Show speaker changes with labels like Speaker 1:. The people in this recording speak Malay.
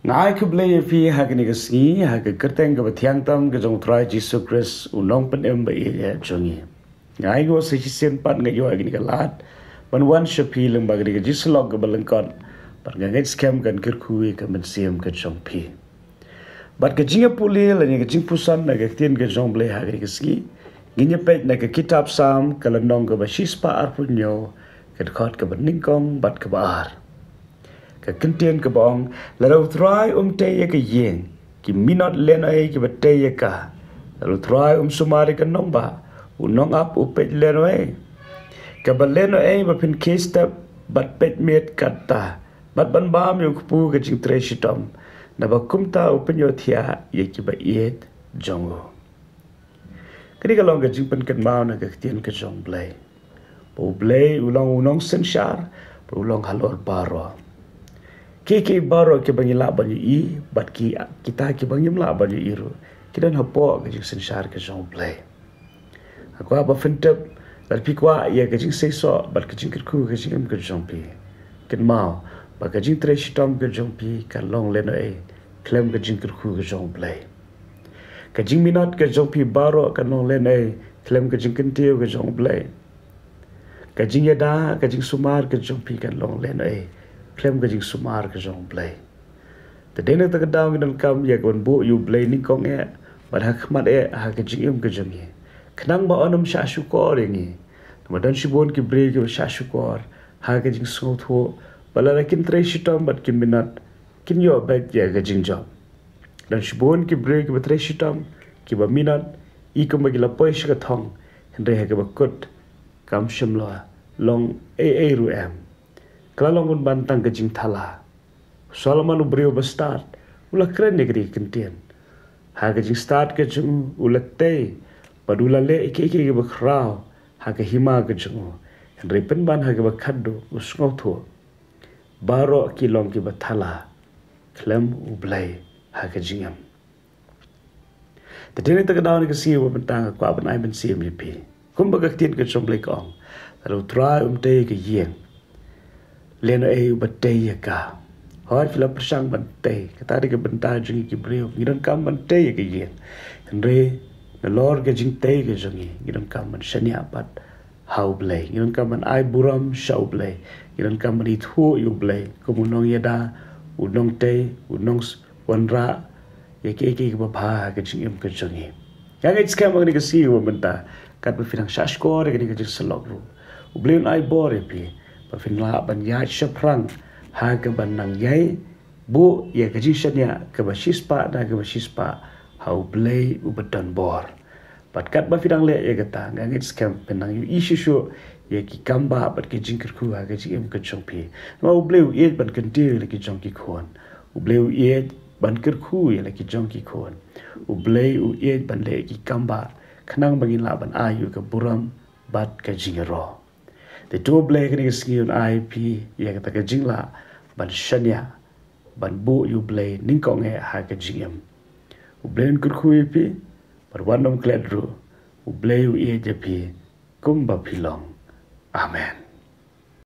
Speaker 1: ngai ke blay fi hagni ke sngi hag kerteng ke bathiang tam ke jong trai Jesus Christ unong pen em ba ya jongi ngai go se sen pat ngai yo agni ke lat ban wan shapi leng bagri ke Jesus log ke balengkon par ngai scam kan ker kui ke men siam ke jong pi bat ke jinga puli la ni ke Jingpuson na ke tien ke jong blay hagni ke sngi nginya pet na ke kitab sam ke lenong ke ba shispa arpunyo ke khot ke beningkong bat ke bar ke kentien ke bong lalu try te ye ke yen ki minot lehnohei ki bate ye ka lalu try sumari ke nong ba unong ap upet lehnohei ke ba lehnohei ba pin kesta bat pet met kata bat ban bam yu pu ke jing tre shitom na ba kumta upen yo thia ye ki ba yet jongo kini kalong ke jing pen ken mau na ke tien ke jong blay po blay ulong unong senshar po ulong halor baro Ki baro ke bangila banyu I bat kita ke bangim la banyu iru kidan hapo ke jing senshar ke jong blay aku apa fentep dar pikwa ya ke jing seso bat ke jing ku ke jing ke jong pi ken mau ba ke jing tre shitom ke jong pi kan long lehnohei klem ke jing ku ke jong blay ke jingminot ke jong pi baro kan long lehnohei klem ke jing kentiu ke jong blay ke jing yada ke jing sumar ke jong pi kan long lehnohei klem ke jing sumar ke jong blay te dene te daw ngan kam ya kon bu yu blay ni kong e bar hak mat e ha ke jing ke jong ye khnang ba onum sha shukor ni madan shibon ki bre ke sha shukor ha ke jing so tho bala kin tre shitom bat kin minat kin yo bet ya ke jing job dan shibon ki bre ke tre shitom ki ba minat I ko ma gila poi shka thong hendre ha ke ba kut kam shimla long e ru em Kalau bantang ke jing thala. Solomon ubrio ba start. Ula keren negeri kentien. Ha ke jing start ke jing ula te. Padula le ike ke ba krau. Ha ke hima ke jing. Henry penban ha ke ba kado usngau thu. Baro ki long ki ba thala. Klem ublay ha ke jingam. Tadini ta kadaw ni ke siwa bantang ko aban ay ben siya mipi. Kumba kaktin ke chomblay kong. Lalu try te ke yeng. Lehnohei bate ye ka hoi fila persang bante katari ke benta jungi ki brio ngiran kam bante ye ke yen andre na lor ke jing te ke jungi ngiran kam man shania pat hau blay ngiran kam man ai buram shau blay ngiran kam man ithu yu blay kumunong yeda unong te unong wanra ye ke ba bha ke jing em ke jungi yang it's kam ngani ke si wo benta kat ba finang shashko re ke jing salok ru ublin ai bore pi Finla ban ya shaprang ha ke ban nang yai bu ya ke jishanya ke bashispa na ke bashispa hau blay ubedan bor patkat ba fidang le ya kata ngangit scam penang yu isu ya ki kamba bat ke jingkir ku ha ke jim ke chongpi ma blay u ban kentir le ki jongki khon u blay u ban kir ku ya le ki jongki khon u blay u ban le ki kamba khnang bangin la ban ayu ke buram bat ke jingero The two blay kini skill IP ya kata ke jingla ban shanya ban bu yu blay ningkong e ha ke jingem u blay kur khu pi par wanom kledru u blay u jepi kumba pilong amen